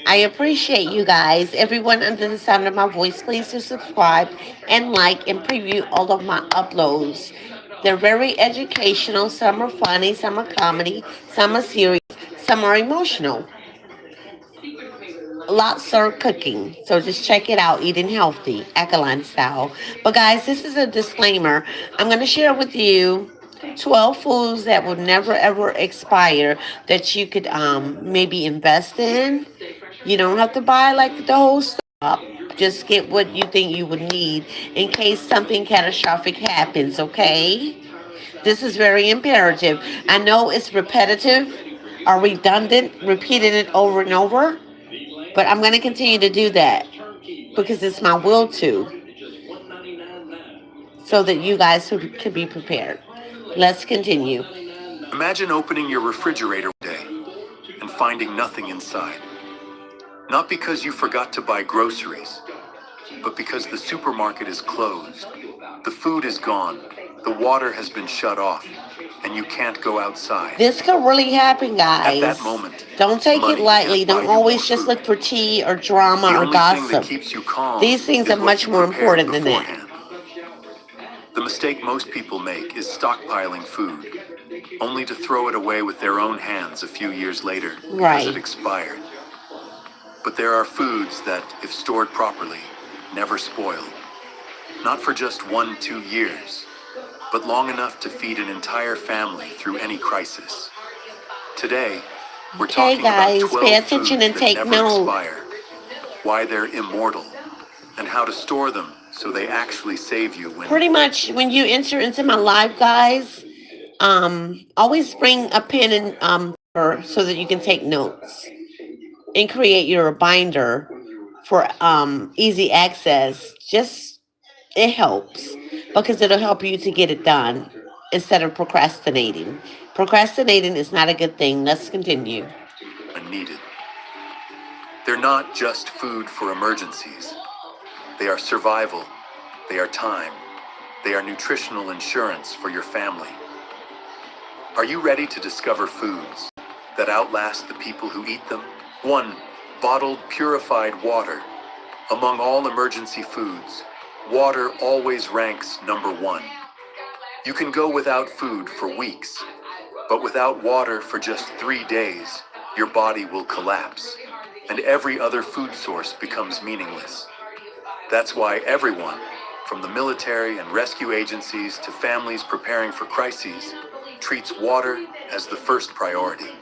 I appreciate you guys. Everyone under the sound of my voice, please do subscribe and like and preview all of my uploads. They're very educational. Some are funny, some are comedy, some are serious, some are emotional. Lots are cooking. So just check it out, eating healthy, alkaline style. But guys, this is a disclaimer. I'm going to share with you 12 foods that will never ever expire that you could maybe invest in. You don't have to buy like the whole stuff. Just get what you think you would need in case something catastrophic happens, okay? This is very imperative. I know it's repetitive or redundant, repeating it over and over, but I'm going to continue to do that because it's my will to, so that you guys could be prepared. Let's continue. Imagine opening your refrigerator one day and finding nothing inside. Not because you forgot to buy groceries, but because the supermarket is closed. The food is gone, the water has been shut off, and you can't go outside. This could really happen, At that guys. moment, Don't take it money lightly. can't buy Don't you more always just food. look for tea or drama The or only thing that gossip. keeps you calm These things is are what much you more prepared important than that. beforehand. The mistake most people make is stockpiling food, only to throw it away with their own hands a few years later because it Right. expired. But there are foods that, if stored properly, never spoil. Not for just 1, 2 years, but long enough to feed an entire family through any crisis. Today, we're Okay, talking about guys, pay 12 attention foods and that take never note. expire, why they're immortal, and how to store them so they actually save you when... Pretty much when you enter into my live, guys, always bring a pen and paper so that you can take notes and create your binder for easy access. Just it helps because it'll help you to get it done instead of procrastinating. Procrastinating is not a good thing. Let's continue. when needed. They're not just food for emergencies. They are survival. They are time. They are nutritional insurance for your family. Are you ready to discover foods that outlast the people who eat them? 1. Bottled purified water. Among all emergency foods, water always ranks number 1. You can go without food for weeks, but without water for just 3 days, your body will collapse, and every other food source becomes meaningless. That's why everyone, from the military and rescue agencies to families preparing for crises, treats water as the first priority.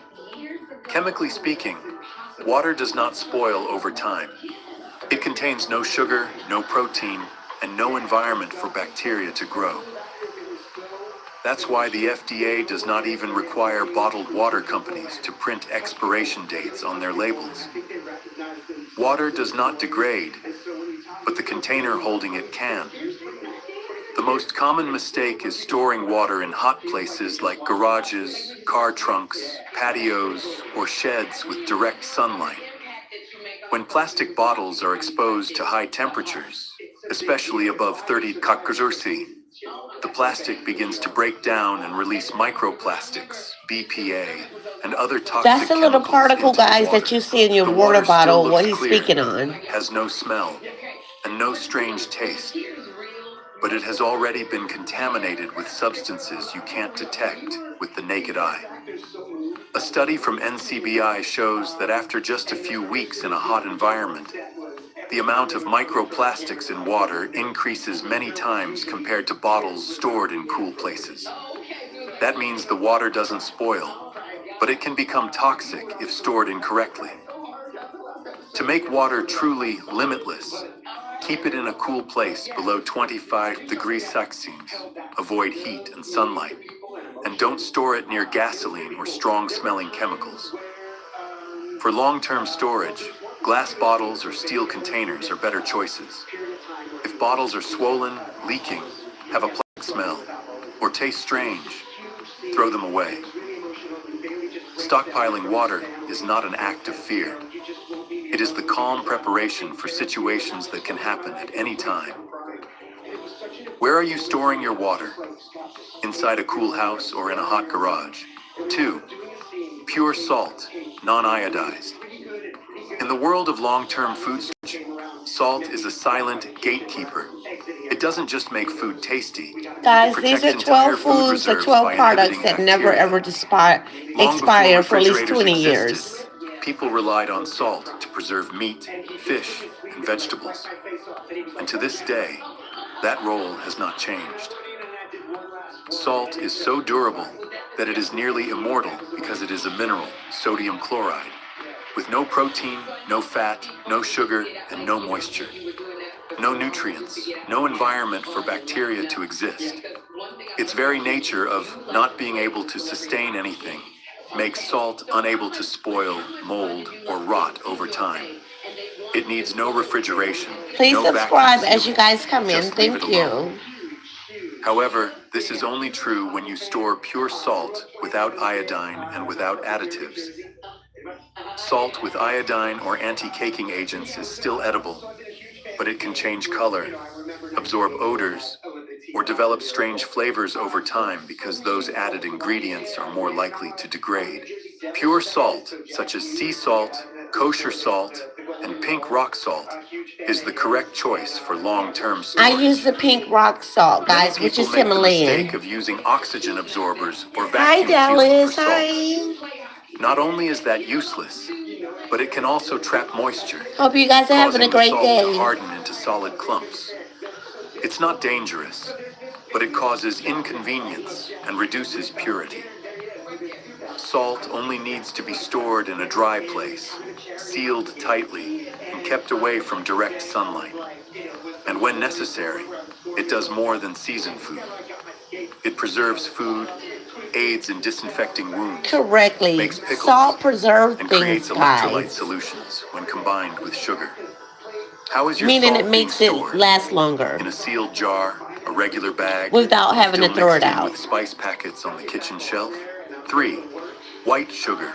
Chemically speaking, water does not spoil over time. It contains no sugar, no protein, and no environment for bacteria to grow. That's why the FDA does not even require bottled water companies to print expiration dates on their labels. Water does not degrade, but the container holding it can. The most common mistake is storing water in hot places like garages, car trunks, patios, or sheds with direct sunlight. When plastic bottles are exposed to high temperatures, especially above 30 degrees, the plastic begins to break down and release microplastics, BPA, and other That's toxic the little chemicals particle, into the guys, that water. you see in your The water water still bottle, what looks he's clear, speaking on. has no smell, and no strange taste, but it has already been contaminated with substances you can't detect with the naked eye. A study from NCBI shows that after just a few weeks in a hot environment, the amount of microplastics in water increases many times compared to bottles stored in cool places. That means the water doesn't spoil, but it can become toxic if stored incorrectly. To make water truly limitless, keep it in a cool place below 25 degrees Celsius. Avoid heat and sunlight. And don't store it near gasoline or strong-smelling chemicals. For long-term storage, glass bottles or steel containers are better choices. If bottles are swollen, leaking, have a plastic smell, or taste strange, throw them away. Stockpiling water is not an act of fear. It is the calm preparation for situations that can happen at any time. Where are you storing your water? Inside a cool house or in a hot garage? 2. Pure salt, non-iodized. In the world of long-term food storage, salt is a silent gatekeeper. It doesn't just make food tasty, it Guys, these protects are 12 entire food foods or reserves 12 by products inhibiting that never bacteria. ever Long before expire for at least refrigerators 20 existed, years. people relied on salt to preserve meat, fish, and vegetables. And to this day, that role has not changed. Salt is so durable that it is nearly immortal because it is a mineral, sodium chloride, with no protein, no fat, no sugar, and no moisture. No nutrients, no environment for bacteria to exist. Its very nature of not being able to sustain anything makes salt unable to spoil, mold, or rot over time. It needs no refrigeration, Please no vacuum subscribe as you sealing. guys come in. Just leave it Thank alone. you. However, this is only true when you store pure salt without iodine and without additives. Salt with iodine or anti-caking agents is still edible, but it can change color, absorb odors, or develop strange flavors over time because those added ingredients are more likely to degrade. Pure salt, such as sea salt, kosher salt, and pink rock salt, is the correct choice for long-term I use storage. the pink rock salt, Many guys, which people is make the mistake Himalayan. of using oxygen absorbers or Hi, vacuum sealing for Dallas. salt. Hi. Not only is that useless, but it can also trap moisture, Hope you guys are having a causing the great salt to day. harden into solid clumps. It's not dangerous, but it causes inconvenience and reduces purity. Salt only needs to be stored in a dry place, sealed tightly, and kept away from direct sunlight. And when necessary, it does more than season food. It preserves food, aids in disinfecting wounds, Correctly. makes pickles, Salt preserve and things, creates electrolyte guys. solutions when combined with sugar. How is your Meaning it salt being makes it stored? last longer In a sealed jar, a regular bag, without having to still throw it mixed in out. with spice packets on the kitchen shelf? 3. White sugar.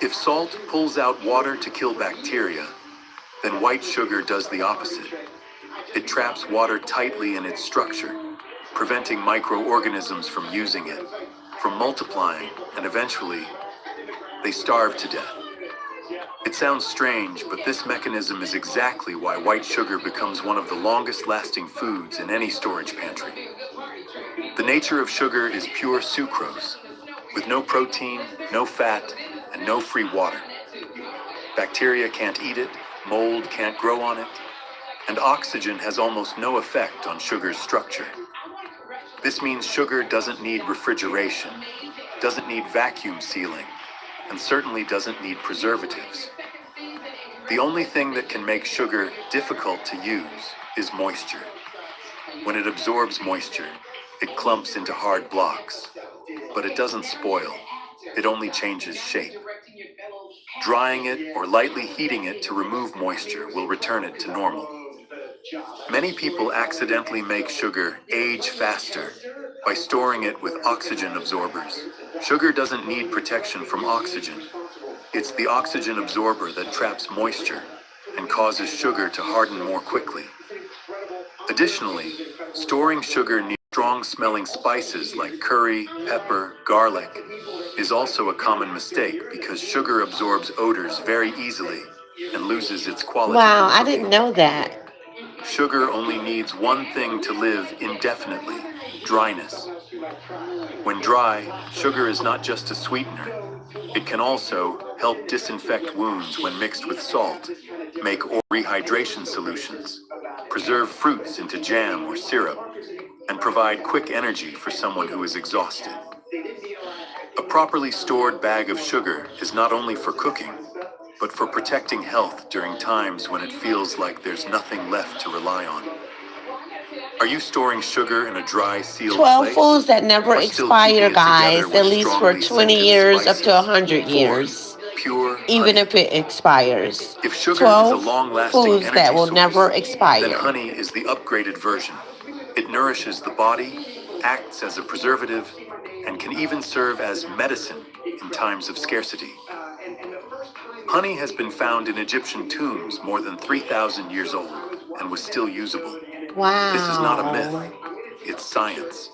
If salt pulls out water to kill bacteria, then white sugar does the opposite. It traps water tightly in its structure, preventing microorganisms from using it, from multiplying, and eventually, they starve to death. It sounds strange, but this mechanism is exactly why white sugar becomes one of the longest lasting foods in any storage pantry. The nature of sugar is pure sucrose, with no protein, no fat, and no free water. Bacteria can't eat it, mold can't grow on it, and oxygen has almost no effect on sugar's structure. This means sugar doesn't need refrigeration, doesn't need vacuum sealing, and certainly doesn't need preservatives. The only thing that can make sugar difficult to use is moisture. When it absorbs moisture, it clumps into hard blocks. But it doesn't spoil, it only changes shape. Drying it or lightly heating it to remove moisture will return it to normal. Many people accidentally make sugar age faster by storing it with oxygen absorbers. Sugar doesn't need protection from oxygen. It's the oxygen absorber that traps moisture and causes sugar to harden more quickly. Additionally, storing sugar near strong-smelling spices like curry, pepper, garlic is also a common mistake because sugar absorbs odors very easily and loses its quality Wow, in I cooking. didn't know that. Sugar only needs one thing to live indefinitely: dryness. When dry, sugar is not just a sweetener. It can also help disinfect wounds when mixed with salt, make rehydration solutions, preserve fruits into jam or syrup, and provide quick energy for someone who is exhausted. A properly stored bag of sugar is not only for cooking, but for protecting health during times when it feels like there's nothing left to rely on. Are you storing sugar in a dry, sealed 12 place? foods that never Or still keeping expire, it together guys, with at least for strongly 20 scented years up to spices? 100 4. years, Pure even honey. if it expires. If sugar is a 12 long-lasting foods that energy will never source, then expire. honey is the upgraded version. It nourishes the body, acts as a preservative, and can even serve as medicine in times of scarcity. Honey has been found in Egyptian tombs more than 3,000 years old and was still usable. This is not a myth, Wow. it's science.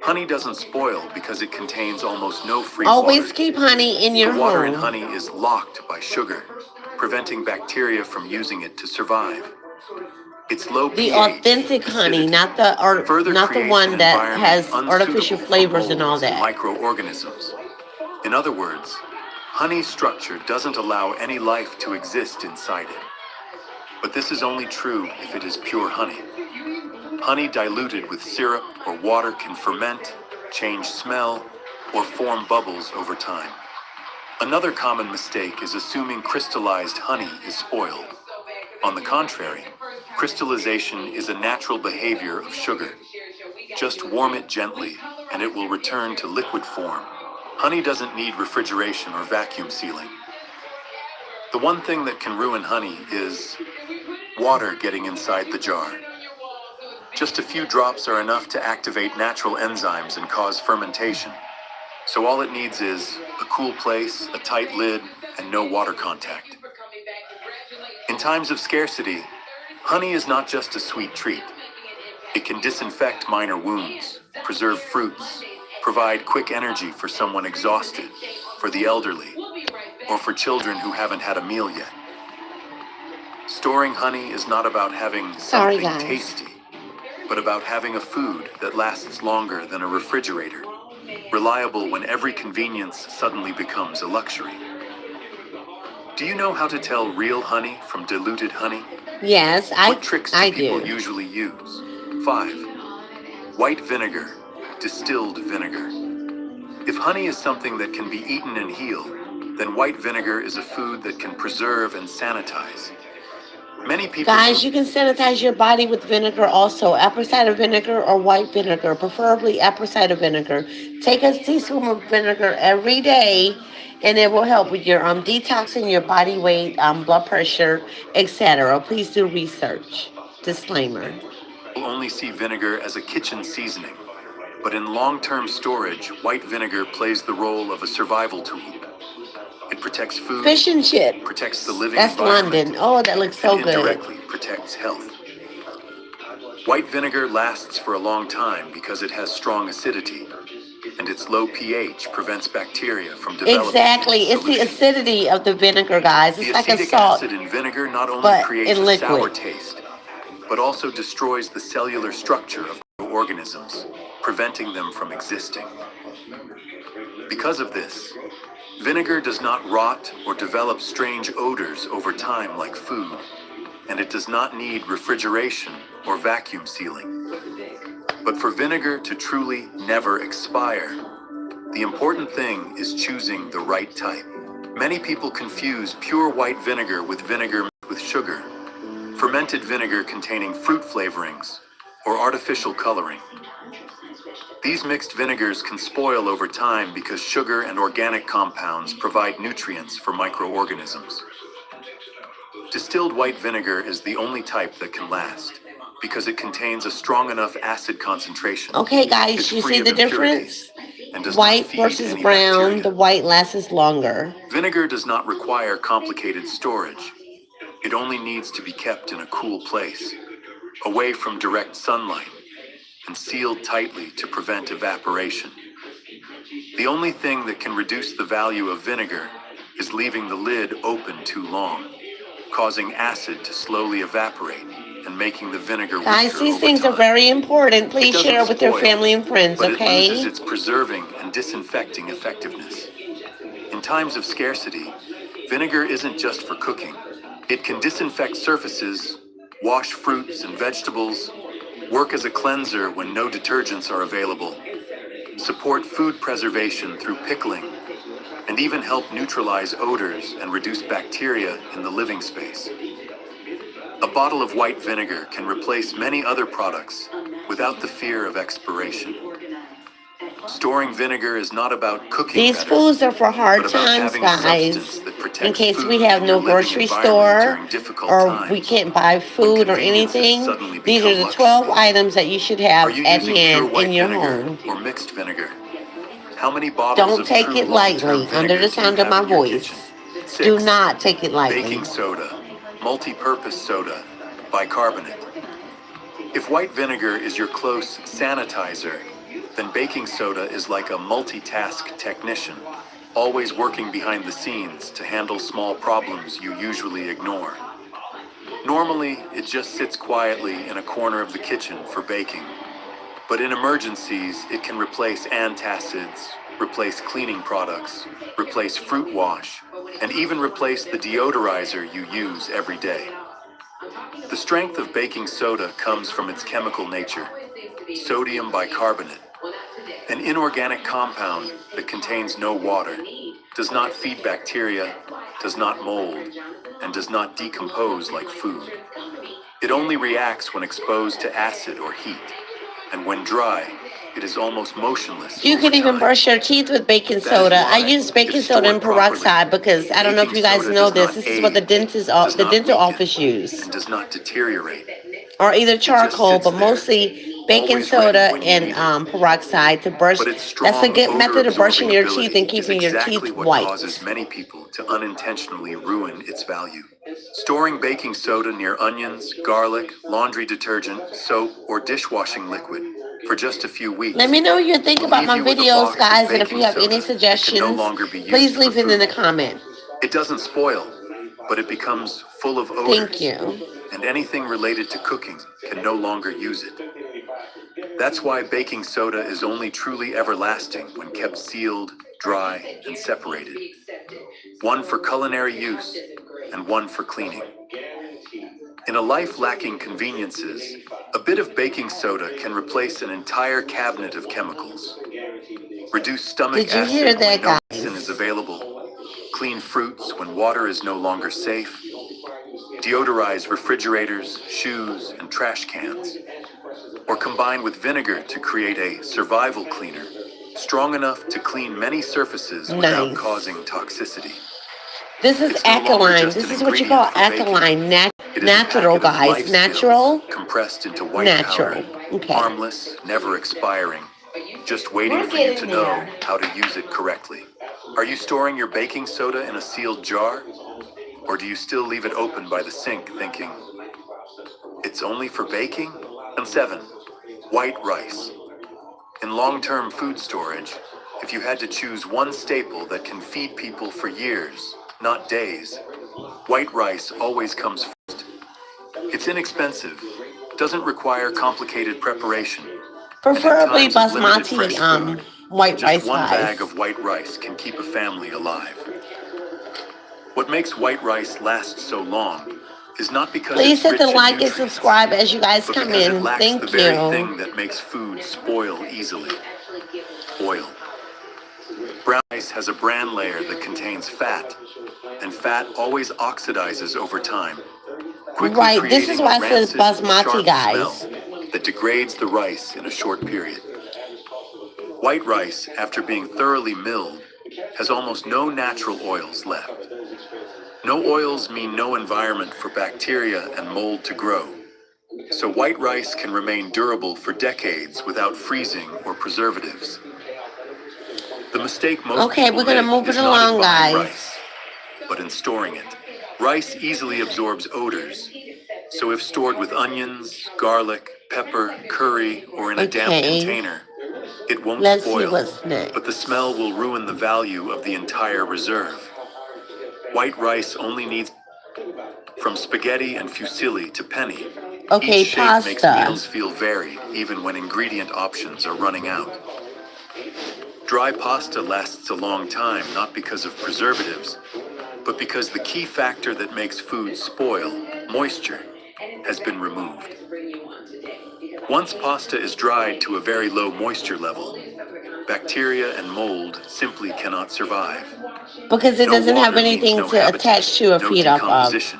Honey doesn't spoil because it contains almost no free Always water. keep honey in The your water in home. honey is locked by sugar, preventing bacteria from using it to survive. Its low The pH, authentic honey, acidity, further not the creates an one that environment has artificial unsuitable for flavors and all molds and that. microorganisms. In other words, honey's structure doesn't allow any life to exist inside it. But this is only true if it is pure honey. Honey diluted with syrup or water can ferment, change smell, or form bubbles over time. Another common mistake is assuming crystallized honey is spoiled. On the contrary, crystallization is a natural behavior of sugar. Just warm it gently, and it will return to liquid form. Honey doesn't need refrigeration or vacuum sealing. The one thing that can ruin honey is water getting inside the jar. Just a few drops are enough to activate natural enzymes and cause fermentation. So all it needs is a cool place, a tight lid, and no water contact. In times of scarcity, honey is not just a sweet treat. It can disinfect minor wounds, preserve fruits, provide quick energy for someone exhausted, for the elderly, or for children who haven't had a meal yet. Storing honey is not about having Sorry, something guys. tasty, but about having a food that lasts longer than a refrigerator, reliable when every convenience suddenly becomes a luxury. Do you know how to tell real honey from diluted honey? Yes, What tricks do I people do. usually use? 5. White vinegar, distilled vinegar. If honey is something that can be eaten and heal, then white vinegar is a food that can preserve and sanitize. Many people Guys, you can sanitize your body with vinegar also. Apple cider vinegar or white vinegar, preferably apple cider vinegar. Take a teaspoon of vinegar every day, and it will help with your detoxing, your body weight, blood pressure, etc. Please do research. Disclaimer. only see vinegar as a kitchen seasoning, but in long-term storage, white vinegar plays the role of a survival tool. It protects food, Fish and protects the chips. living That's environment, London. Oh, that looks and so good. indirectly protects health. White vinegar lasts for a long time because it has strong acidity, and its low pH prevents bacteria from developing into Exactly. It's the solution. acidity of the vinegar, guys. The It's like a acetic salt, acid in vinegar not only but creates in a sour liquid. taste, but also destroys the cellular structure of organisms, preventing them from existing. Because of this, vinegar does not rot or develop strange odors over time like food, and it does not need refrigeration or vacuum sealing. But for vinegar to truly never expire, the important thing is choosing the right type. Many people confuse pure white vinegar with vinegar mixed with sugar, fermented vinegar containing fruit flavorings, or artificial coloring. These mixed vinegars can spoil over time because sugar and organic compounds provide nutrients for microorganisms. Distilled white vinegar is the only type that can last because it contains a strong enough acid concentration, Okay, is guys, you free see of the impurities, difference? and does not White feed versus any brown. The bacteria. white lasts longer. Vinegar does not require complicated storage. It only needs to be kept in a cool place, away from direct sunlight, and sealed tightly to prevent evaporation. The only thing that can reduce the value of vinegar is leaving the lid open too long, causing acid to slowly evaporate and making the vinegar Guys, weaker these over things are time. very important. It Please doesn't share with your spoil, family and friends, but it loses okay? its preserving and disinfecting effectiveness. In times of scarcity, vinegar isn't just for cooking. It can disinfect surfaces, wash fruits and vegetables, work as a cleanser when no detergents are available, support food preservation through pickling, and even help neutralize odors and reduce bacteria in the living space. A bottle of white vinegar can replace many other products without the fear of expiration. Storing vinegar is not about cooking These better, foods are for but hard about times, having a substance guys. that In protects case we food have in your no living grocery environment store during difficult or we times, can't buy when food or conveniences anything, suddenly these are become the 12 luxuries. items that you should Are have you at using pure hand in white your vinegar home. or mixed vinegar? How many bottles Don't of take true it long-term lightly under vinegar the do you sound of have my in your kitchen? voice. Do 6. not take it lightly. Baking soda, multi-purpose soda, bicarbonate. If white vinegar is your close sanitizer, then baking soda is like a multitask technician, always working behind the scenes to handle small problems you usually ignore. Normally, it just sits quietly in a corner of the kitchen for baking. But in emergencies, it can replace antacids, replace cleaning products, replace fruit wash, and even replace the deodorizer you use every day. The strength of baking soda comes from its chemical nature, sodium bicarbonate, an inorganic compound that contains no water, does not feed bacteria, does not mold, and does not decompose like food. It only reacts when exposed to acid or heat, and when dry, it is almost motionless You over can even time. brush your teeth with baking That is soda. I why, use if baking soda and stored properly, peroxide because I don't know if baking you guys soda know does this. not This is what the age, does the not dental weaken, office use, and does not deteriorate. or either It just charcoal, sits but there, mostly baking always ready soda when you and need it. peroxide to brush. But its That's a strong good odor method of brushing absorbing your teeth and ability is keeping your exactly teeth what causes white. many people to unintentionally ruin its value. Storing baking soda near onions, garlic, laundry detergent, soap, or dishwashing liquid for just a few Let weeks me know what you think will about leave my you with a videos, box of guys, and if you baking have any soda that can no suggestions, longer be used please for leave it in the food. comment. It doesn't spoil, but it becomes full of Thank odors, you. and anything related to cooking can no longer use it. That's why baking soda is only truly everlasting when kept sealed, dry, and separated. One for culinary use and one for cleaning. In a life lacking conveniences, a bit of baking soda can replace an entire cabinet of chemicals. Reduce stomach Did you hear acid when that, no medicine is guys? available. Clean fruits when water is no longer safe. Deodorize refrigerators, shoes, and trash cans. Or combine with vinegar to create a survival cleaner, strong enough to clean many surfaces without Nice. causing toxicity. This is It's no longer alkaline. just This an is what you ingredient call for baking. alkaline. It is a Natural, packet of guys. life skills Natural. compressed into white powder, Natural. Okay. harmless, never expiring, just waiting We're for you to getting know there. how to use it correctly. Are you storing your baking soda in a sealed jar? Or do you still leave it open by the sink thinking, it's only for baking? And 7. White rice. In long-term food storage, if you had to choose one staple that can feed people for years, not days, white rice always comes first. It's inexpensive, doesn't require complicated preparation, and in Preferably times of limited basmati fresh food, white just rice, one bag guys. of white rice can keep a family alive. What makes white rice last so long is not because Please it's hit the rich in like and nutrients, subscribe as you guys but come because it in. lacks the Thank very you. thing that makes food spoil easily: oil. Brown rice has a bran layer that contains fat, and fat always oxidizes over time, quickly Right. This is creating a why I said rancid, basmati, sharp smell guys. that degrades the rice in a short period. White rice, after being thoroughly milled, has almost no natural oils left. No oils mean no environment for bacteria and mold to grow, so white rice can remain durable for decades without freezing or preservatives. The mistake most Okay, people we're gonna make move it is not in along, buying guys. rice, but in storing it. Rice easily absorbs odors, so if stored with onions, garlic, pepper, curry, or in a damp Okay. container, it won't Let's see spoil, what's but the smell next. will ruin the value of the entire reserve. White rice only needs from spaghetti and fusilli to penne. Each Okay, shape makes pasta. meals feel varied, even when ingredient options are running out. Dry pasta lasts a long time not because of preservatives, but because the key factor that makes food spoil, moisture, has been removed. Once pasta is dried to a very low moisture level, bacteria and mold simply cannot survive. Because it No doesn't have water means anything no to habitat, attach to or no feed off of. decomposition.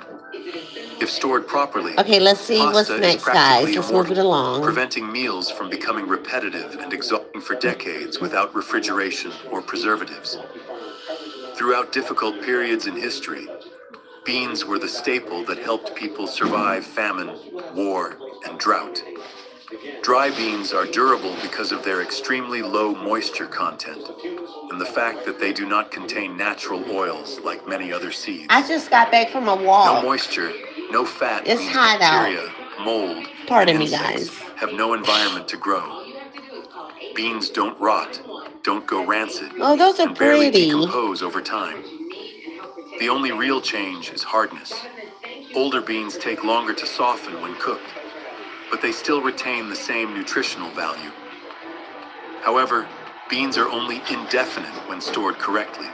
If stored properly, Okay, let's see pasta what's is next, guys. practically Let's move it immortal, along. preventing meals from becoming repetitive and exhausting for decades without refrigeration or preservatives. Throughout difficult periods in history, beans were the staple that helped people survive famine, war, and drought. Dry beans are durable because of their extremely low moisture content and the fact that they do not contain natural oils like many other I seeds. just got back from a No walk. moisture, no fat It's means hot out. bacteria, mold, and Pardon me, insects guys. have no environment to grow. Beans don't rot, don't go rancid, Oh, those are and barely pretty. decompose over time. The only real change is hardness. Older beans take longer to soften when cooked, but they still retain the same nutritional value. However, beans are only indefinite when stored correctly.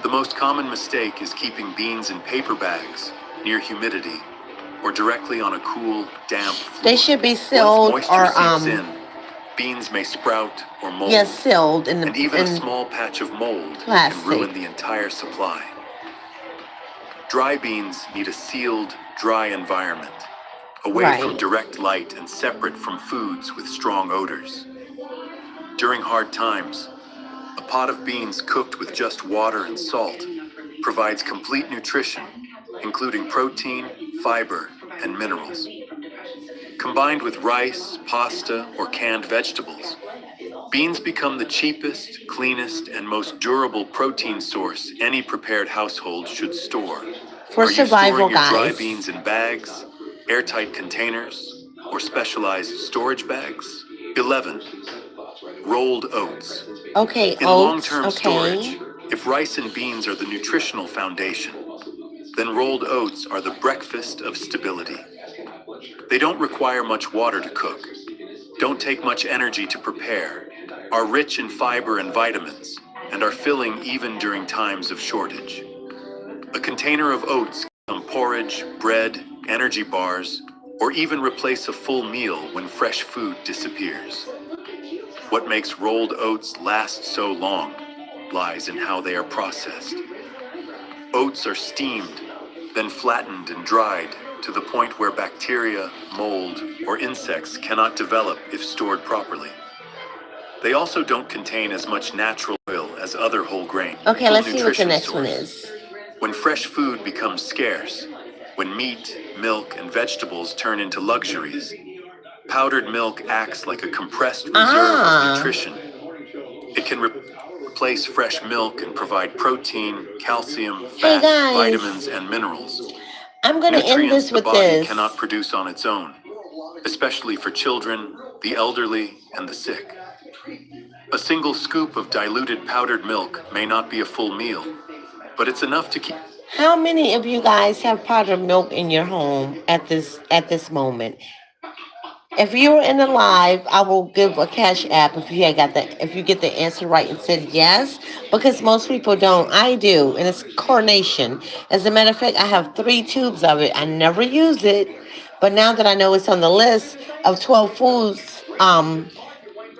The most common mistake is keeping beans in paper bags, near humidity, or directly on a cool, damp They floor. should be Once sealed moisture or seeps in, beans may sprout or yes, mold, sealed in and even a in small patch of mold can plastic. ruin the entire supply. Dry beans need a sealed, dry environment, away from Right. direct light and separate from foods with strong odors. During hard times, a pot of beans cooked with just water and salt provides complete nutrition, including protein, fiber, and minerals. Combined with rice, pasta, or canned vegetables, beans become the cheapest, cleanest, and most durable protein source any prepared household should store. For Are you survival, storing your dry guys. beans in bags, airtight containers, or specialized storage bags? 11. Rolled oats. Okay, In oats. long-term Okay. storage, if rice and beans are the nutritional foundation, then rolled oats are the breakfast of stability. They don't require much water to cook, don't take much energy to prepare, are rich in fiber and vitamins, and are filling even during times of shortage. A container of oats can become porridge, bread, energy bars, or even replace a full meal when fresh food disappears. What makes rolled oats last so long lies in how they are processed. Oats are steamed, then flattened and dried to the point where bacteria, mold, or insects cannot develop if stored properly. They also don't contain as much natural oil as other whole grain, Okay, let's see what the nutrition next one source. is. When fresh food becomes scarce, when meat, milk, and vegetables turn into luxuries, powdered milk acts like a compressed reserve of Ah. nutrition. It can replace fresh milk and provide protein, calcium, Hey fat, guys, vitamins, and minerals. I'm gonna end Nutrients this the with body this. cannot produce on its own, especially for children, the elderly, and the sick. A single scoop of diluted powdered milk may not be a full meal, but it's enough to keep. How many of you guys have powdered milk in your home at this moment? If you're in the live, I will give a cash app if you had got the if you get the answer right and said yes, because most people don't. I do, and it's coronation. As a matter of fact, I have 3 tubes of it. I never use it, but now that I know it's on the list of 12 foods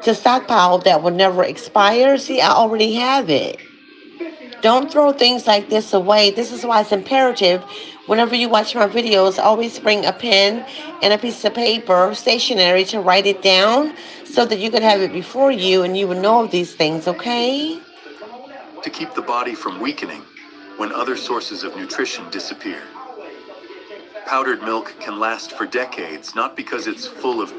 to stockpile that will never expire, see, I already have it. Don't throw things like this away. This is why it's imperative. Whenever you watch my videos, always bring a pen and a piece of paper, stationery, to write it down so that you can have it before you and you will know of these things, okay? To keep the body from weakening when other sources of nutrition disappear. Powdered milk can last for decades, not because it's full of.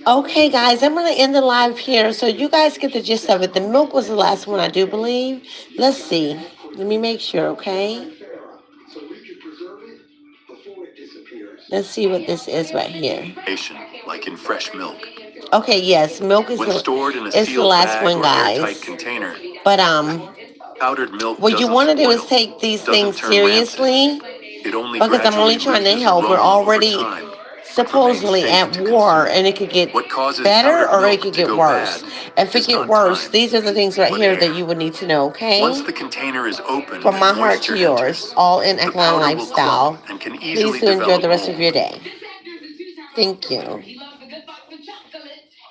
Okay, guys, I'm going to end the live here so you guys get the gist of it. The milk was the last one, I do believe. Let's see. Let me make sure, okay? Let's see what this is right here. Like in fresh milk. Okay, yes, milk is When stored in a is the sealed last bag one, or airtight guys. container, But powdered milk what you doesn't want to do is spoil, take these doesn't things turn rancid. seriously, It only because I'm only gradually trying to loses help. We're aroma over already time, but remains supposedly safe at to war, consume. and it could get What causes better powdered or it milk could to get go worse. bad If it is get not worse, time, these are the things right but here that air. you would need to know, Once okay? the container is opened From and my heart to moisture yours, enters, all in the Alkaline powder will clump Lifestyle. and can Please easily do enjoy develop the rest of your mold. day. Thank you.